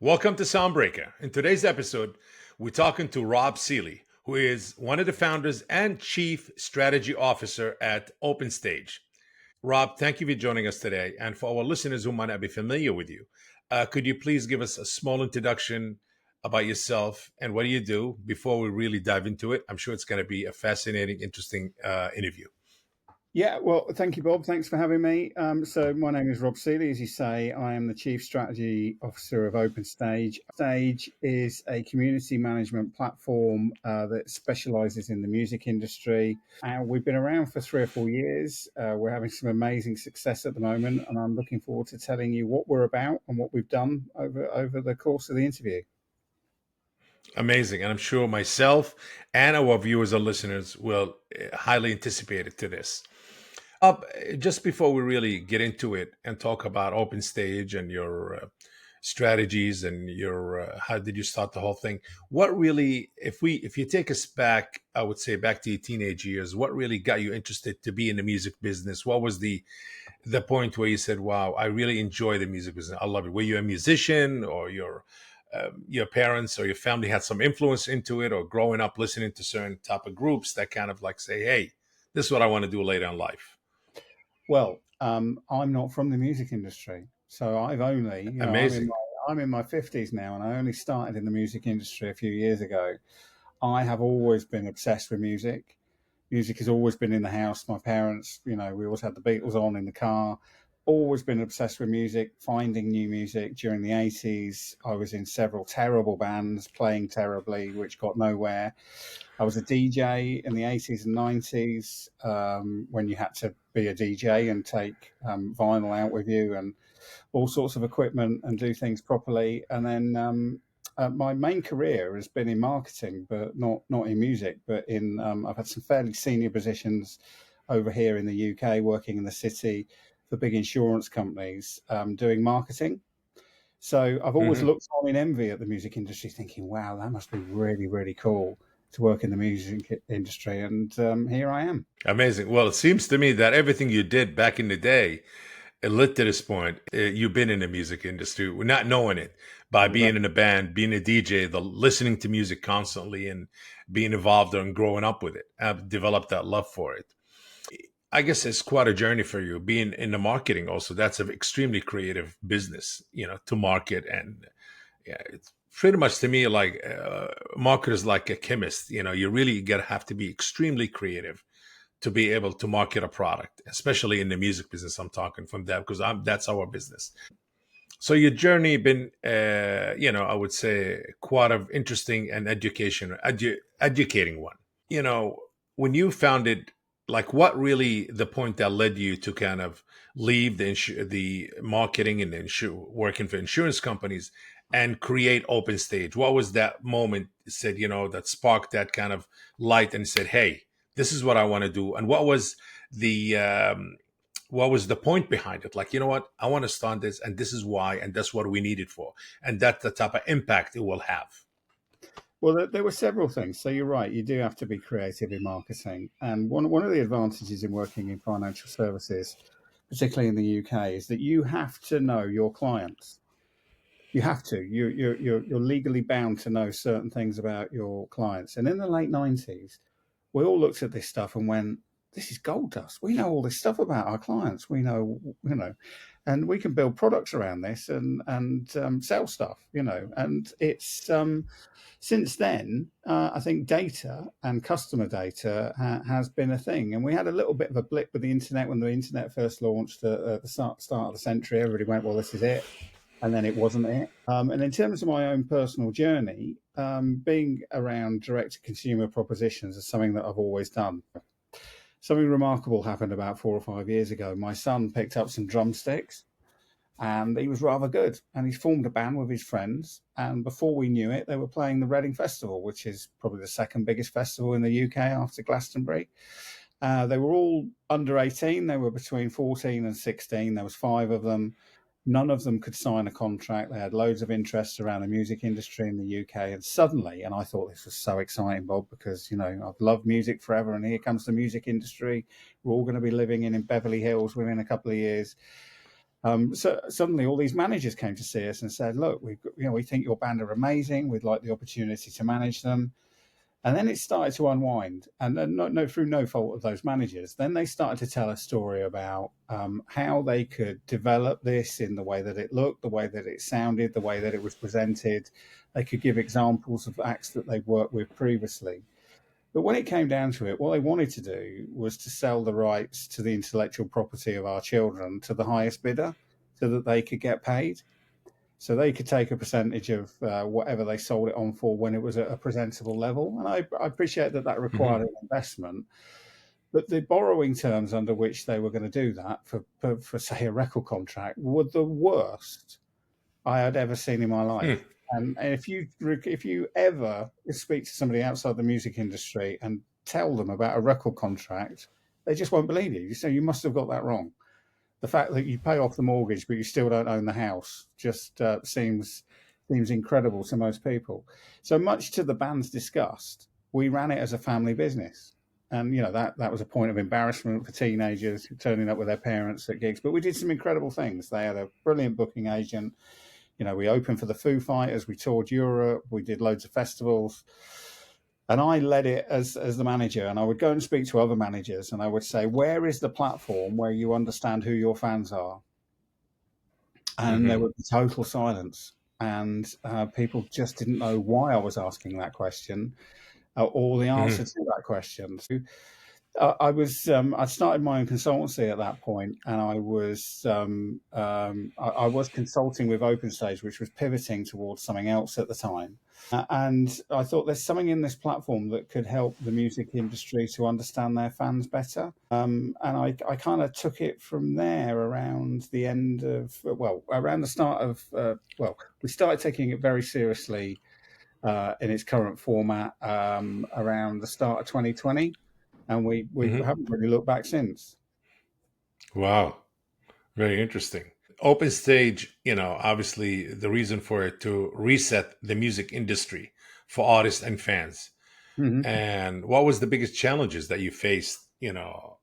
Welcome to Soundbreaker. In today's episode, we're talking to Rob Seeley, who is one of the founders and chief strategy officer at OpenStage. Rob, thank you for joining us today. And for our listeners who might not be familiar with you, could you please give us a small introduction about yourself and what do you do before we really dive into it? I'm sure it's going to be a fascinating, interesting interview. Yeah, well, thank you, Bob. Thanks for having me. So, my name is Rob Seeley. As you say, I am the Chief Strategy Officer of OpenStage. Stage is a community management platform that specializes in the music industry. We've been around for 3 or 4 years. We're having some amazing success at the moment, and I'm looking forward to telling you what we're about and what we've done over the course of the interview. Amazing. And I'm sure myself and our viewers and listeners will highly anticipate it to this. Just before we really get into it and talk about OpenStage and your strategies and your how did you start the whole thing, what really, if you take us back, I would say back to your teenage years, what really got you interested to be in the music business? What was the point where you said, "Wow, I really enjoy the music business. I love it." Were you a musician, or your parents or your family had some influence into it, or growing up listening to certain type of groups that kind of like say, "Hey, this is what I want to do later in life." Well, I'm not from the music industry, so I've only, Amazing. I'm in my 50s now, and I only started in the music industry a few years ago. I have always been obsessed with music. Music has always been in the house. My parents, we always had the Beatles on in the car. Always been obsessed with music, finding new music. During the 80s, I was in several terrible bands, playing terribly, which got nowhere. I was a DJ in the 80s and 90s, when you had to be a DJ and take vinyl out with you and all sorts of equipment and do things properly. And then my main career has been in marketing, but not in music. But in I've had some fairly senior positions over here in the UK, working in the city for big insurance companies, doing marketing. So I've always Hmm. looked on in envy at the music industry, thinking, "Wow, that must be really, really cool to work in the music industry." And here I am. Amazing. Well, it seems to me that everything you did back in the day, it led to this point. You've been in the music industry, we're not knowing it, by Right. being in a band, being a DJ, the listening to music constantly, and being involved and growing up with it. I've developed that love for it. I guess it's quite a journey for you being in the marketing. Also, that's an extremely creative business, to market. And yeah, it's pretty much to me like marketers like a chemist. You really gotta have to be extremely creative to be able to market a product, especially in the music business. I'm talking from that because that's our business. So your journey been, I would say, quite of interesting and educating one. You know, when you founded, like, what really the point that led you to kind of leave the marketing and working for insurance companies and create OpenStage? What was that moment said, that sparked that kind of light and said, "Hey, this is what I want to do"? And the what was the point behind it? Like, you know what, I want to start this, and this is why, and that's what we need it for, and that's the type of impact it will have. Well, there were several things. So you're right. You do have to be creative in marketing, and one of the advantages in working in financial services, particularly in the UK, is that you have to know your clients. You have to. You're legally bound to know certain things about your clients. And in the late 90s, we all looked at this stuff and went, "This is gold dust. We know all this stuff about our clients. We know, and we can build products around this and sell stuff, And it's since then, I think data and customer data has been a thing. And we had a little bit of a blip with the internet when the internet first launched at the start of the century. Everybody went, "Well, this is it." And then it wasn't it. And in terms of my own personal journey, being around direct to consumer propositions is something that I've always done. Something remarkable happened about 4 or 5 years ago. My son picked up some drumsticks and he was rather good. And he formed a band with his friends. And before we knew it, they were playing the Reading Festival, which is probably the second biggest festival in the UK after Glastonbury. They were all under 18. They were between 14 and 16. There was five of them. None of them could sign a contract. They had loads of interest around the music industry in the UK. And suddenly, and I thought this was so exciting, Bob, because, I've loved music forever. And here comes the music industry. We're all going to be living in Beverly Hills within a couple of years. So suddenly all these managers came to see us and said, look, we think your band are amazing. We'd like the opportunity to manage them. And then it started to unwind, and through no fault of those managers. Then they started to tell a story about how they could develop this in the way that it looked, the way that it sounded, the way that it was presented. They could give examples of acts that they've worked with previously. But when it came down to it, what they wanted to do was to sell the rights to the intellectual property of our children to the highest bidder so that they could get paid. So they could take a percentage of whatever they sold it on for when it was at a presentable level. And I appreciate that that required Hmm. an investment. But the borrowing terms under which they were going to do that for say, a record contract were the worst I had ever seen in my life. And if you ever speak to somebody outside the music industry and tell them about a record contract, they just won't believe you. So you must have got that wrong. The fact that you pay off the mortgage but you still don't own the house just seems incredible to most people. So much to the band's disgust, we ran it as a family business. And that was a point of embarrassment for teenagers turning up with their parents at gigs. But we did some incredible things. They had a brilliant booking agent. We opened for the Foo Fighters. We toured Europe. We did loads of festivals. And I led it as the manager. And I would go and speak to other managers, and I would say, "Where is the platform where you understand who your fans are?" And there Hmm. would be total silence. And people just didn't know why I was asking that question or the answer Hmm. to that question. So I started my own consultancy at that point, and I was consulting with OpenStage, which was pivoting towards something else at the time. And I thought there's something in this platform that could help the music industry to understand their fans better. And I kind of took it from there around the end of, well, around the start of, we started taking it very seriously in its current format around the start of 2020. And we Hmm. haven't really looked back since. Wow, very interesting. Open stage, obviously the reason for it to reset the music industry for artists and fans. Mm-hmm. And what was the biggest challenges that you faced, Oh,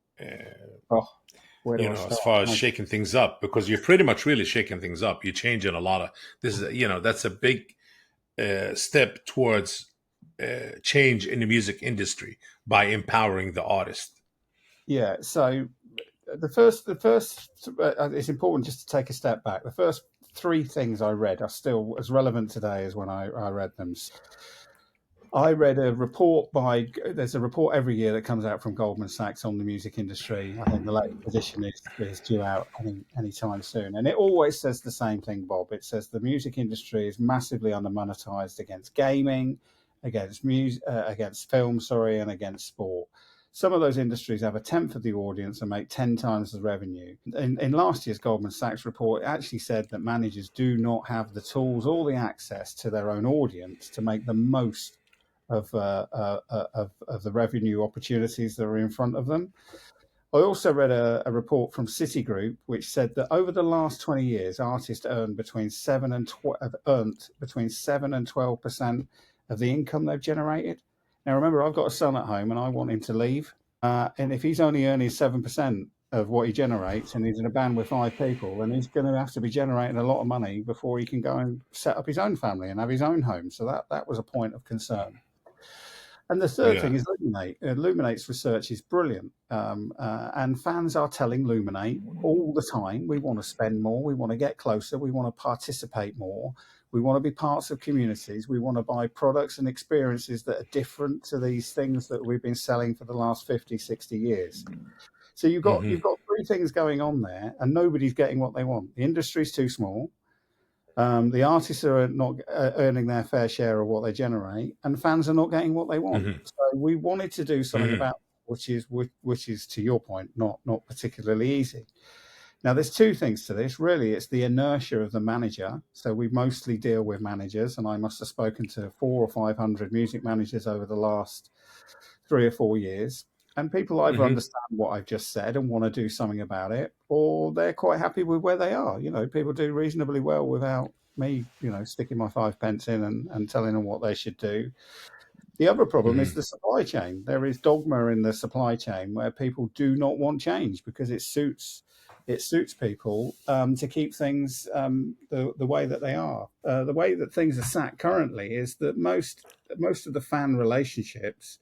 where do I as start? far as shaking things up? Because you're pretty much really shaking things up. You're changing a lot of this is, that's a big step towards change in the music industry by empowering the artist. Yeah. So it's important just to take a step back. The first three things I read are still as relevant today as when I read them. I read a report there's a report every year that comes out from Goldman Sachs on the music industry. I think the latest edition is due out any time soon. And it always says the same thing, Bob. It says the music industry is massively under monetized against gaming, against film, sorry, and against sport. Some of those industries have a tenth of the audience and make 10 times the revenue. In last year's Goldman Sachs report, it actually said that managers do not have the tools or the access to their own audience to make the most of the revenue opportunities that are in front of them. I also read a report from Citigroup which said that over the last 20 years, artists have earned between 7 and 12% of the income they've generated. Now, remember, I've got a son at home, and I want him to leave. And if he's only earning 7% of what he generates, and he's in a band with five people, then he's going to have to be generating a lot of money before he can go and set up his own family and have his own home. So that was a point of concern. And the third Yeah. thing is Luminate. Luminate's research is brilliant. And fans are telling Luminate all the time, we want to spend more, we want to get closer, we want to participate more, we want to be parts of communities, we want to buy products and experiences that are different to these things that we've been selling for the last 50, 60 years. So Hmm. you've got three things going on there, and nobody's getting what they want. The industry's too small. The artists are not earning their fair share of what they generate, and fans are not getting what they want. Hmm. So we wanted to do something Hmm. about it, which is to your point, not particularly easy. Now, there's two things to this. Really, it's the inertia of the manager. So we mostly deal with managers, and I must have spoken to 400 or 500 music managers over the last 3 or 4 years. And people either Hmm. understand what I've just said and want to do something about it, or they're quite happy with where they are. People do reasonably well without me, sticking my 5 pence in and telling them what they should do. The other problem is Hmm. the supply chain. There is dogma in the supply chain where people do not want change because it suits it suits people to keep things the way that they are. The way that things are sat currently is that most of the fan relationships,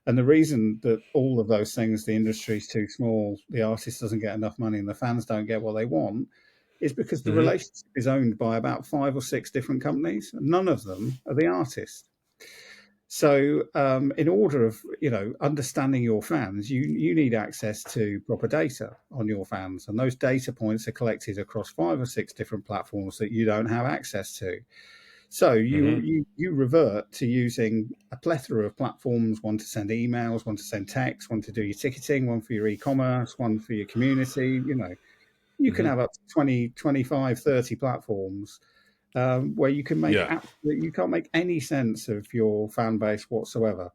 and the reason that all of those things, the industry's too small, the artist doesn't get enough money, and the fans don't get what they want, is because the Hmm. relationship is owned by about 5 or 6 different companies. None of them are the artist. So, in order of understanding your fans, you need access to proper data on your fans, and those data points are collected across 5 or 6 different platforms that you don't have access to. So Hmm. you revert to using a plethora of platforms: one to send emails, one to send text, one to do your ticketing, one for your e-commerce, one for your community. You can Hmm. have up to 20, 25, 30 platforms where you can make Yeah. absolutely, you can't make any sense of your fan base whatsoever.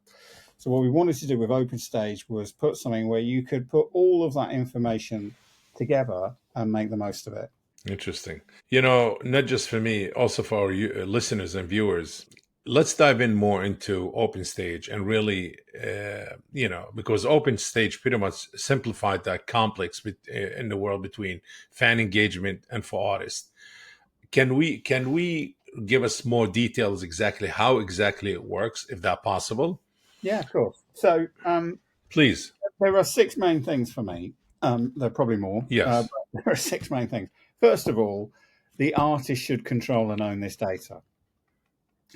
So what we wanted to do with OpenStage was put something where you could put all of that information together and make the most of it. Interesting. Not just for me, also for our listeners and viewers. Let's dive in more into OpenStage and really, because OpenStage pretty much simplified that complex in the world between fan engagement and for artists. Can we give us more details exactly how exactly it works, if that possible? Yeah, of course. So Please. there are 6 main things for me. There are probably more, Yes. but there are 6 main things. First of all, the artist should control and own this data.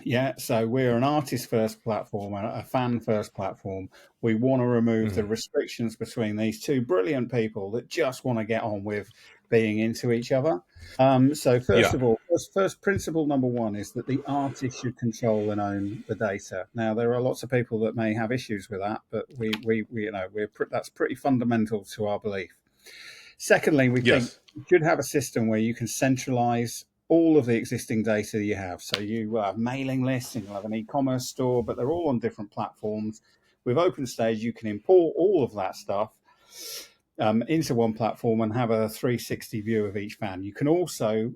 Yeah, so we're an artist first platform, a fan first platform. We want to remove the Mhm. restrictions between these two brilliant people that just want to get on with being into each other. So first Yeah. of all, first principle number one is that the artist should control and own the data. Now there are lots of people that may have issues with that, but we that's pretty fundamental to our belief. Secondly, we think Yes. you should have a system where you can centralize all of the existing data you have. So you have mailing lists and you'll have an e-commerce store, but they're all on different platforms. With OpenStage, you can import all of that stuff into one platform and have a 360 view of each fan. You can also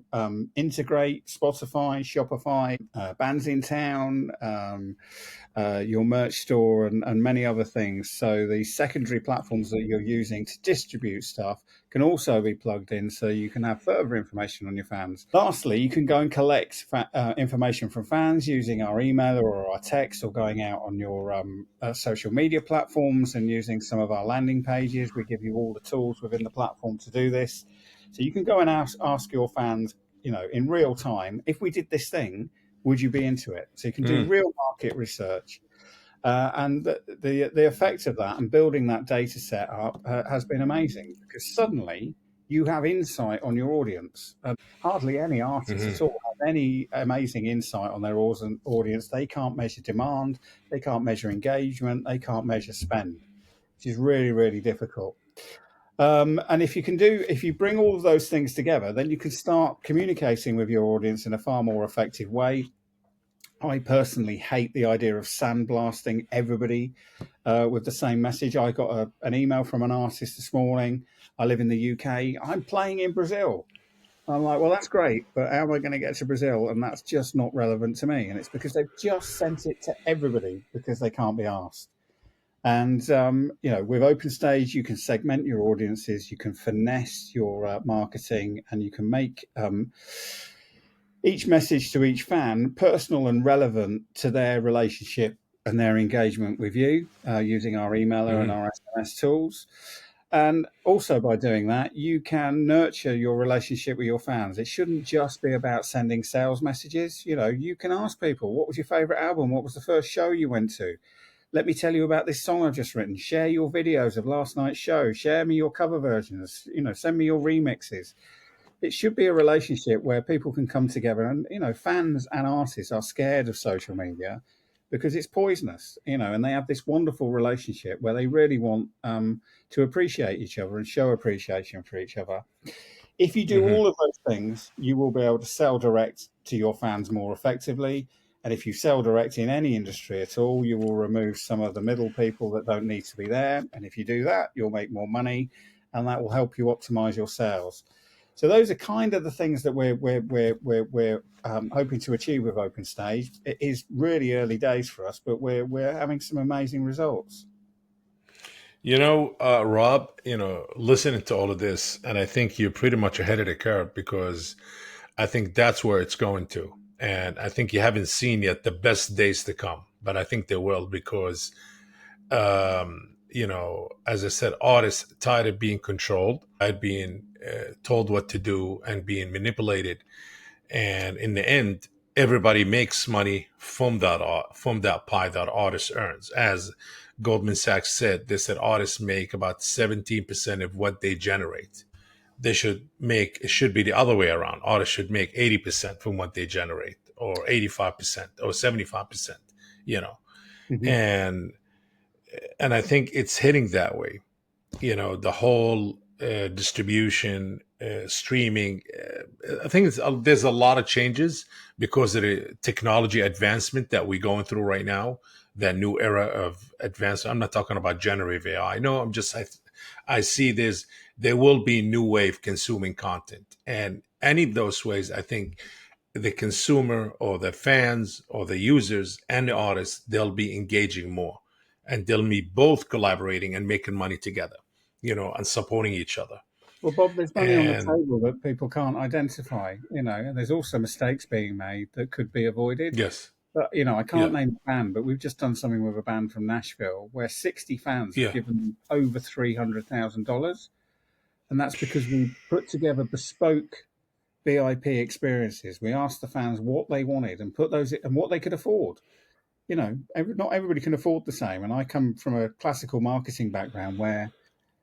integrate Spotify, Shopify, Bands in Town, your merch store, and many other things. So the secondary platforms that you're using to distribute stuff can also be plugged in, so you can have further information on your fans. Lastly, you can go and collect information from fans using our email or our text, or going out on your social media platforms and using some of our landing pages. We give you all the tools within the platform to do this. So you can go and ask your fans, in real time, if we did this thing, would you be into it? So you can do Mm. real market research. And the effect of that and building that data set up has been amazing, because suddenly you have insight on your audience. Hardly any artist Hmm. at all have any amazing insight on their audience. They can't measure demand, they can't measure engagement, they can't measure spend, which is really, really difficult. And if you bring all of those things together, then you can start communicating with your audience in a far more effective way. I personally hate the idea of sandblasting everybody with the same message. I got an email from an artist this morning. I live in the UK. I'm playing in Brazil. I'm like, well, that's great, but how am I going to get to Brazil? And that's just not relevant to me. And it's because they've just sent it to everybody because they can't be asked. And with OpenStage, you can segment your audiences, you can finesse your marketing, and you can make each message to each fan personal and relevant to their relationship and their engagement with you, using our emailer and Hmm. our SMS tools. And also by doing that, you can nurture your relationship with your fans. It shouldn't just be about sending sales messages. You can ask people, what was your favorite album? What was the first show you went to? Let me tell you about this song I've just written. Share your videos of last night's show. Share me your cover versions. Send me your remixes. It should be a relationship where people can come together, and fans and artists are scared of social media because it's poisonous, and they have this wonderful relationship where they really want to appreciate each other and show appreciation for each other. If you do Hmm. all of those things, you will be able to sell direct to your fans more effectively. And if you sell direct in any industry at all, you will remove some of the middle people that don't need to be there. And if you do that, you'll make more money, and that will help you optimize your sales. So those are kind of the things that we're hoping to achieve with OpenStage. It is really early days for us, but we're having some amazing results. Rob, listening to all of this, and I think you're pretty much ahead of the curve because I think that's where it's going to. And I think you haven't seen yet the best days to come, but I think they will because, as I said, artists tired of being controlled, tired of being told what to do and being manipulated. And in the end, everybody makes money from from that pie that artist earns. As Goldman Sachs said, they said artists make about 17% of what they generate. It should be the other way around. Artists should make 80% from what they generate, or 85% or 75%, you know. Hmm. And I think it's hitting that way. The whole distribution, streaming. I think there's a lot of changes because of the technology advancement that we're going through right now. That new era of advancement. I'm not talking about generative AI. No, I see there will be new way of consuming content, and any of those ways, I think the consumer or the fans or the users and the artists, they'll be engaging more, and they'll be both collaborating and making money together, and supporting each other. Well, Bob, there's money on the And table that people can't identify, and there's also mistakes being made that could be avoided. yes, But, I can't yeah, name a band, but we've just done something with a band from Nashville where 60 fans have yeah, given them over $300,000. And that's because we put together bespoke VIP experiences. We asked the fans what they wanted and put those and what they could afford. Not everybody can afford the same. And I come from a classical marketing background where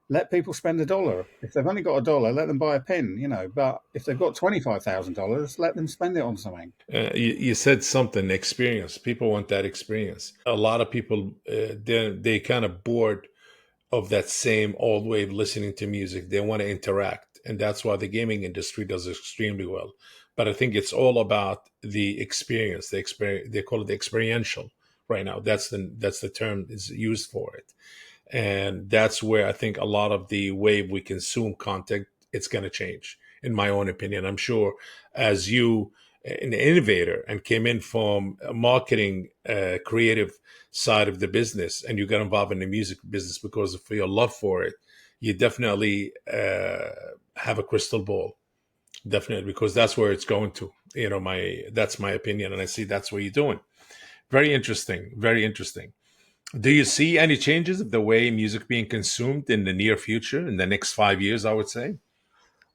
let people spend a dollar. If they've only got a dollar, let them buy a pin. But if they've got $25,000, let them spend it on something. you said something, experience. People want that experience. A lot of people, they kind of bored of that same old way of listening to music. They want to interact, and that's why the gaming industry does extremely well. But I think it's all about the experience. The experience, they call it the experiential right now. That's the term is used for it, and that's where I think a lot of the way we consume content, it's going to change. In my own opinion, I'm sure as you, an innovator, and came in from a marketing, creative side of the business, and you got involved in the music business because of your love for it, you definitely have a crystal ball, definitely, because that's where it's going to. My That's my opinion, and I see that's what you're doing. Very interesting, very interesting. Do you see any changes of the way music being consumed in the near future, in the next 5 years, I would say?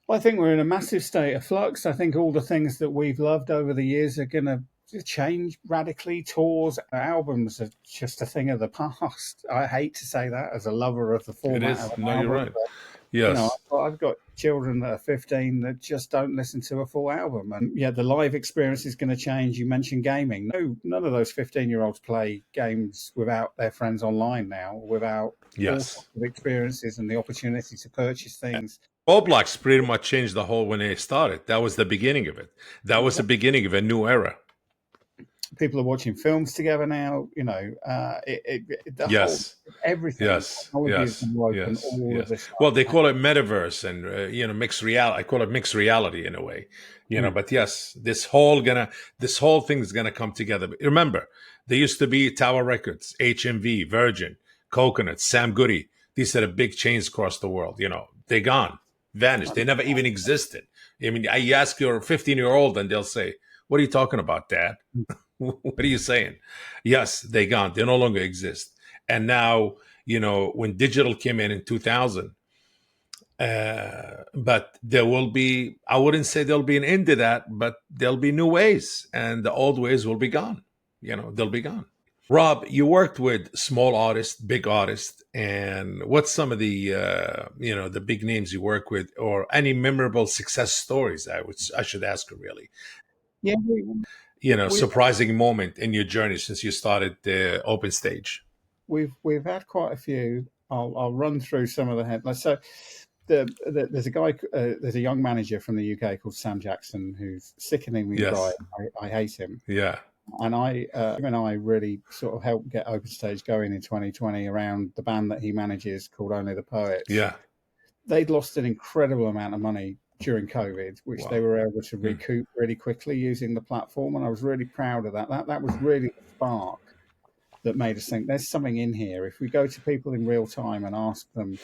Well, I think we're in a massive state of flux. I think all the things that we've loved over the years are going to change radically. Tours, albums are just a thing of the past. I hate to say that as a lover of the It format of is. an No, you're album, right. but Yes. I've got children that are 15 that just don't listen to a full album. And yeah, the live experience is going to change. You mentioned gaming. No, none of those 15-year-olds play games without their friends online now, without all sorts Yes. of experiences and the opportunity to purchase things. Roblox pretty much changed the whole when they started. That was the beginning of it. That was the beginning of a new era. People are watching films together now. The whole Yes. everything Yes, technology is yes, going to open yes, all of yes. this Well, they up. call it metaverse and mixed reality. I call it mixed reality in a way, Mm. But yes, this whole thing is gonna come together. But remember, there used to be Tower Records, HMV, Virgin, Coconut, Sam Goody. These are the big chains across the world. They're gone, vanished. They never even existed. I mean, I ask your 15-year-old, and they'll say, "What are you talking about, Dad?" What are you saying? Yes, they gone. They no longer exist. And now, when digital came in 2000, but there will be, I wouldn't say there'll be an end to that, but there'll be new ways, and the old ways will be gone. They'll be gone. Rob, you worked with small artists, big artists, and what's some of the the big names you work with, or any memorable success stories? I should ask you, really. Yeah, we, Surprising moment in your journey since you started the open stage. we've had quite a few. I'll run through some of the headlines. So there's a guy, there's a young manager from the UK called Sam Jackson who's sickeningly bright. Yes. I hate him, Yeah. and him and I really sort of helped get OpenStage going in 2020 around the band that he manages called Only the Poets. Yeah. They'd lost an incredible amount of money during COVID, which they Wow. were able to Mm. recoup really quickly using the platform, and I was really proud of that. That was really the spark that made us think there's something in here. If we go to people in real time and ask them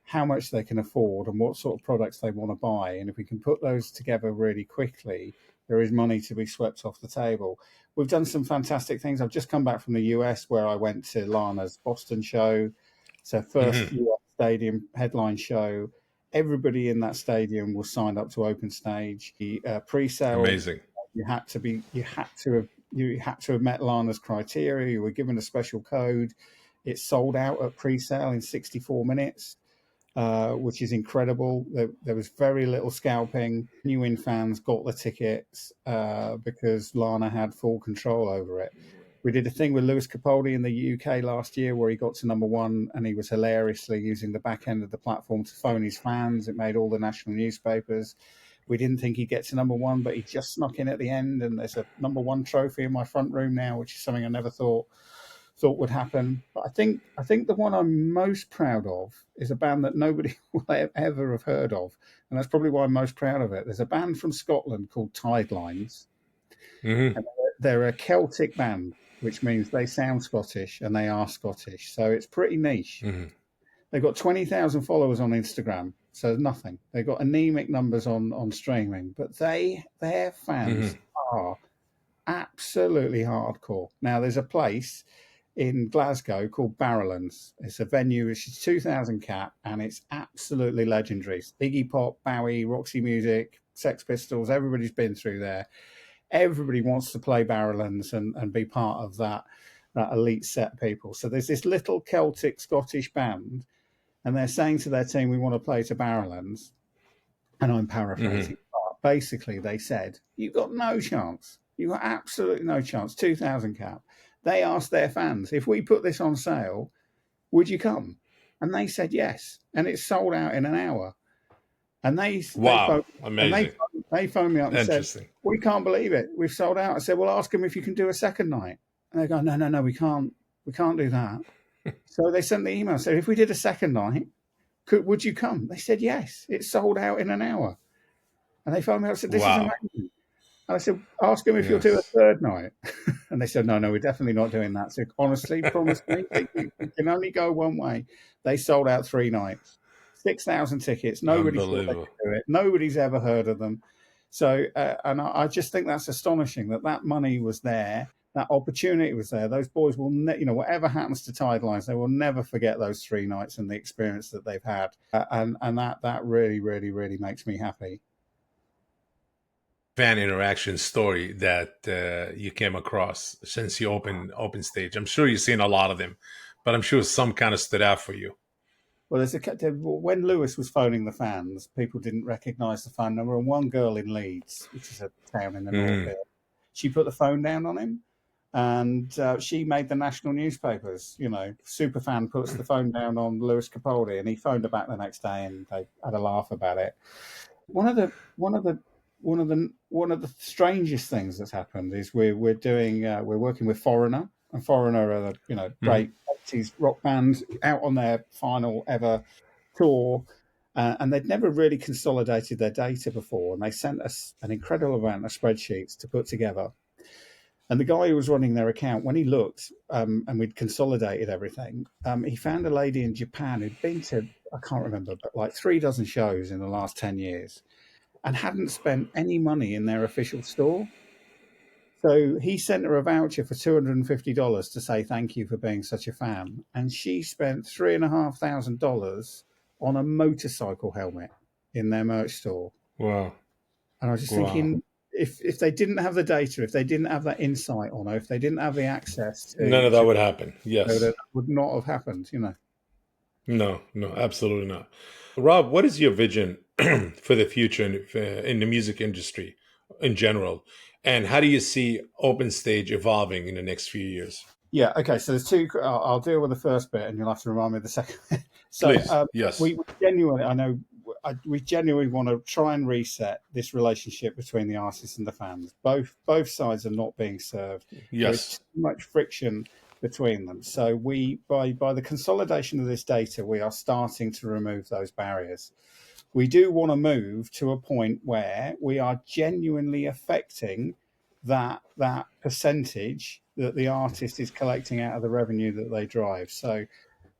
how much they can afford and what sort of products they want to buy, and if we can put those together really quickly, there is money to be swept off the table. We've done some fantastic things. I've just come back from the US where I went to Lana's Boston show. So first Hmm. US stadium headline show. Everybody in that stadium was signed up to OpenStage. The pre-sale, Amazing. you had to have met Lana's criteria. You were given a special code. It sold out at pre-sale in 64 minutes. Which is incredible. There was very little scalping. Genuine fans got the tickets because Lana had full control over it. We did a thing with Lewis Capaldi in the UK last year where he got to number one and he was hilariously using the back end of the platform to phone his fans. It made all the national newspapers. We didn't think he'd get to number one, but he just snuck in at the end. And there's a number one trophy in my front room now, which is something I never thought would happen. But I think the one I'm most proud of is a band that nobody will ever have heard of, and that's probably why I'm most proud of it. There's a band from Scotland called Tidelines, Hmm. and they're a Celtic band, which means they sound Scottish and they are Scottish. So it's pretty niche. Hmm. They've got 20,000 followers on Instagram, so nothing. They've got anemic numbers on streaming, but their fans Hmm. are absolutely hardcore. Now, there's a place in Glasgow called Barrowlands. It's a venue which is 2,000 cap and it's absolutely legendary. Iggy Pop, Bowie, Roxy Music, Sex Pistols, everybody's been through there. Everybody wants to play Barrowlands and be part of that elite set of people. So there's this little Celtic Scottish band and they're saying to their team, we want to play to Barrowlands. And I'm Hmm. paraphrasing. But basically, they said, you've got no chance. You've got absolutely no chance. 2,000 cap. They asked their fans, if we put this on sale, would you come? And they said yes. And it sold out in an hour. And they Wow. phoned and Amazing. they phoned me up and said, Interesting. we can't believe it. We've sold out. I said, well, ask them if you can do a second night. And they go, no, no, no, we can't. We can't do that. So they sent the email said, if we did a second night, would you come? They said yes. It sold out in an hour. And they phoned me up and said, this is Wow. amazing. And I said, ask them if you'll do a Yes. third night. And they said, no, no, we're definitely not doing that. So honestly, promise me that you can only go one way. They sold out 3 nights, 6,000 tickets. Nobody thought they Unbelievable. could do it. Nobody's ever heard of them. So, and I just think that's astonishing that money was there. That opportunity was there. Those boys will, whatever happens to Tidelines, they will never forget those 3 nights and the experience that they've had. And that really, really, really makes me happy. Fan interaction story that you came across since you open stage? I'm sure you've seen a lot of them, but I'm sure some kind of stood out for you. Well, when Lewis was phoning the fans, people didn't recognise the phone number, and one girl in Leeds, which is a town in the north Hmm. here, she put the phone down on him, and she made the national newspapers. Super fan puts the phone down on Lewis Capaldi, and he phoned her back the next day, and they had a laugh about it. One of the one of the one of the strangest things that's happened is we're working with Foreigner, and Foreigner are Hmm. great 80s rock band out on their final ever tour, and they'd never really consolidated their data before, and they sent us an incredible amount of spreadsheets to put together. And the guy who was running their account, when he looked and we'd consolidated everything, he found a lady in Japan who'd been to, I can't remember, but like 3 dozen shows in the last 10 years and hadn't spent any money in their official store. So he sent her a voucher for $250 to say thank you for being such a fan. And she spent $3,500 on a motorcycle helmet in their merch store. Wow. And I was just Wow. thinking, if they didn't have the data, if they didn't have that insight on her, if they didn't have the access None of that to would happen. that Yes. would not have happened. No, no, absolutely not. Rob, what is your vision for the future in the music industry in general? And how do you see open stage evolving in the next few years? Yeah. Okay. So there's two. I'll deal with the first bit, and you'll have to remind me of the second. So Please. Yes. we genuinely, I know, we genuinely want to try and reset this relationship between the artists and the fans. Both sides are not being served. There is Yes. too much friction between them. So by the consolidation of this data, we are starting to remove those barriers. We do want to move to a point where we are genuinely affecting that percentage that the artist is collecting out of the revenue that they drive. So,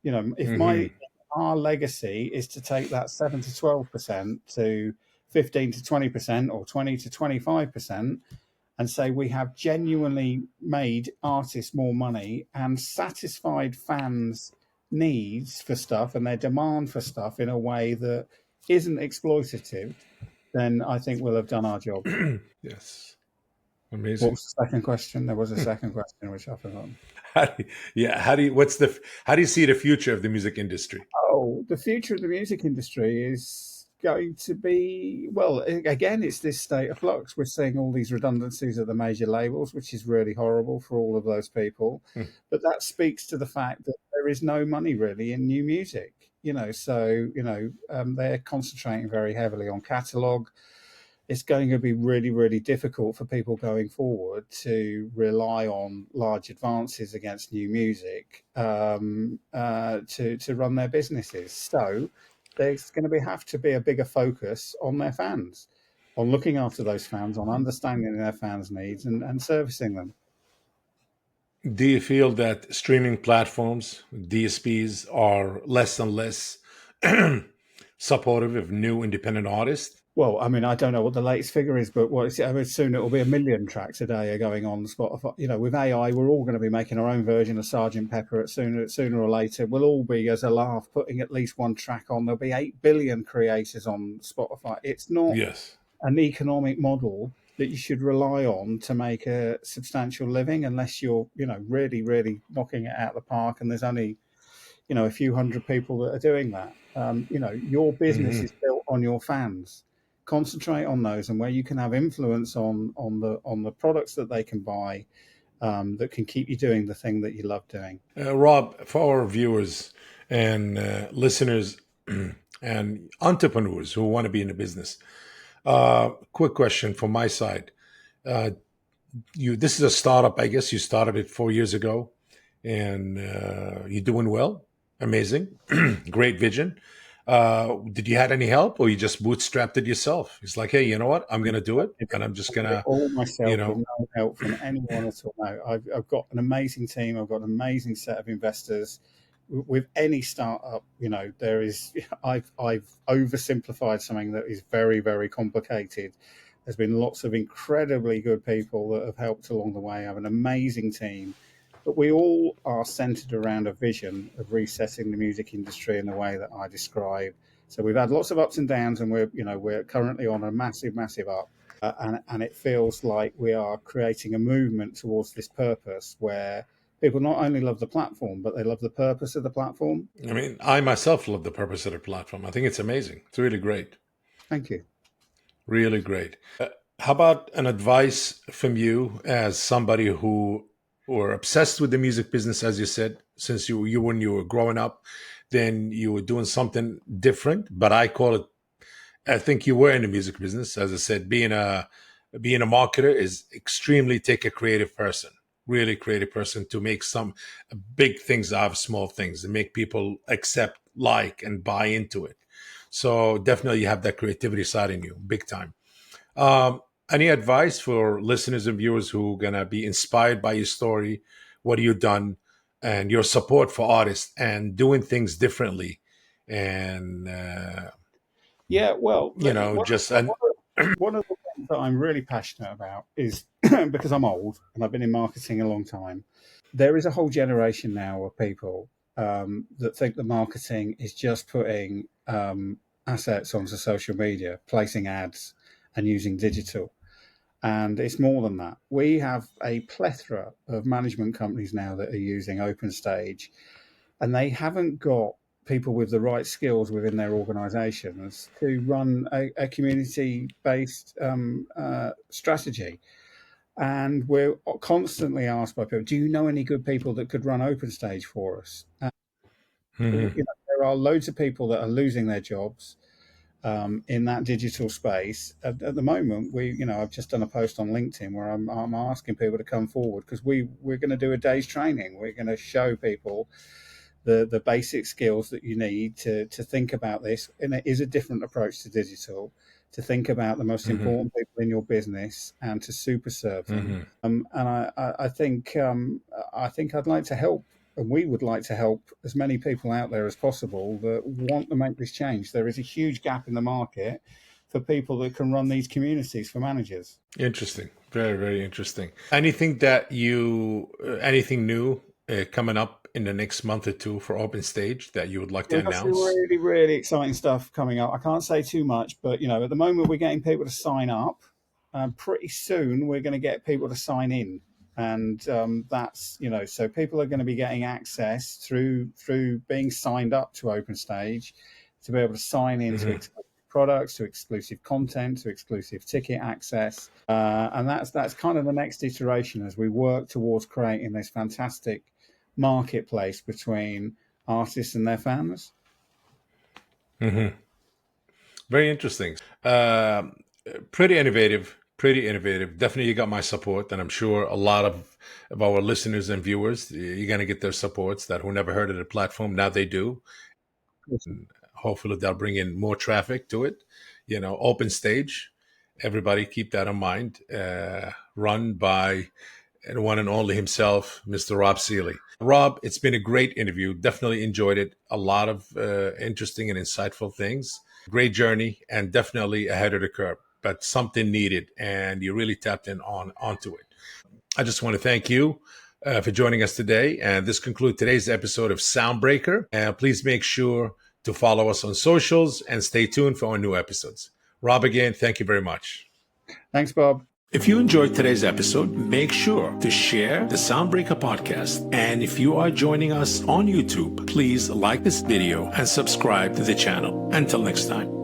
if Hmm. our legacy is to take that 7 to 12% to 15 to 20% or 20 to 25%, and say we have genuinely made artists more money and satisfied fans' needs for stuff and their demand for stuff in a way that isn't exploitative, then I think we'll have done our job. Yes, What amazing. was the second question? There was a second question which I've forgotten. How do you, yeah, how do you see the future of the music industry? Oh, the future of the music industry is going to be, well, again, it's this state of flux. We're seeing all these redundancies at the major labels, which is really horrible for all of those people. But that speaks to the fact that there is no money really in new music. They're concentrating very heavily on catalog. It's going to be really, really difficult for people going forward to rely on large advances against new music to run their businesses. So there's going to have to be a bigger focus on their fans, on looking after those fans, on understanding their fans' needs and servicing them. Do you feel that streaming platforms, DSPs, are less and less supportive of new independent artists? Well, I mean, I don't know what the latest figure is, but I mean, soon it will be 1 million tracks a day are going on Spotify. With AI, we're all going to be making our own version of Sergeant Pepper sooner or later. We'll all be, as a laugh, putting at least one track on. There'll be 8 billion creators on Spotify. It's not Yes. an economic model that you should rely on to make a substantial living unless you're, really, really knocking it out of the park. And there's only a few hundred people that are doing that. Your business Hmm. is built on your fans. Concentrate on those, and where you can have influence on the products that they can buy, that can keep you doing the thing that you love doing. Rob, for our viewers and listeners and entrepreneurs who want to be in the business, quick question from my side. Uh, this is a startup, I guess. You started it 4 years ago, and you're doing well. Amazing, great vision. Did you had any help, or you just bootstrapped it yourself? It's like, hey, you know what? I'm gonna do it, and I'm just I did it gonna, all you myself with know, no help from anyone at all. No, I've got an amazing team. I've got an amazing set of investors. With any startup, there is. I've oversimplified something that is very, very complicated. There's been lots of incredibly good people that have helped along the way. I have an amazing team, but we all are centered around a vision of resetting the music industry in the way that I describe. So we've had lots of ups and downs, and we're currently on a massive, massive up. And it feels like we are creating a movement towards this purpose where people not only love the platform, but they love the purpose of the platform. I mean, I myself love the purpose of the platform. I think it's amazing. It's really great. Thank you. Really great. How about an advice from you as somebody who were obsessed with the music business, as you said, since you when you were growing up, then you were doing something different. But I call it. I think you were in the music business, as I said. Being a marketer is extremely take a creative person, really creative person to make some big things out of small things and make people accept, like, and buy into it. So definitely you have that creativity side in you, big time. Um, any advice for listeners and viewers who are gonna be inspired by your story, what you've done, and your support for artists and doing things differently, and Yeah, well, just and one of the things that I'm really passionate about is because I'm old and I've been in marketing a long time. There is a whole generation now of people that think that marketing is just putting assets onto social media, placing ads, and using digital. And it's more than that. We have a plethora of management companies now that are using OpenStage, and they haven't got people with the right skills within their organizations to run a community based strategy. And we're constantly asked by people, do you know any good people that could run OpenStage for us? Mhm. There are loads of people that are losing their jobs in that digital space. At the moment, I've just done a post on LinkedIn where I'm asking people to come forward because we're going to do a day's training. We're going to show people the basic skills that you need to think about this. And it is a different approach to digital. to think about the most Hmm. important people in your business and to super serve them. Hmm. And I think I'd like to help, and we would like to help as many people out there as possible that want to make this change. There is a huge gap in the market for people that can run these communities for managers. Interesting. Very, very interesting. Anything new coming up in the next month or two for OpenStage that you would like to We've got some announce? really, really exciting stuff coming up. I can't say too much, but at the moment we're getting people to sign up. Pretty soon we're going to get people to sign in, and that's so people are going to be getting access through being signed up to OpenStage to be able to sign into Hmm. exclusive products, to exclusive content, to exclusive ticket access, and that's kind of the next iteration as we work towards creating this fantastic marketplace between artists and their fans. Hmm. Very interesting. Pretty innovative. Pretty innovative. Definitely, you got my support, and I'm sure a lot of our listeners and viewers, you're going to get their supports that who never heard of the platform. Now they do. Awesome. Hopefully, they'll bring in more traffic to it. Open stage. Everybody keep that in mind. Run by the one and only himself, Mr. Rob Seeley. Rob, it's been a great interview. Definitely enjoyed it. A lot of interesting and insightful things. Great journey, and definitely ahead of the curve, but something needed, and you really tapped in onto it. I just want to thank you for joining us today. And this concludes today's episode of Soundbreaker. And please make sure to follow us on socials and stay tuned for our new episodes. Rob, again, thank you very much. Thanks, Bob. If you enjoyed today's episode, make sure to share the Soundbreaker podcast. And if you are joining us on YouTube, please like this video and subscribe to the channel. Until next time.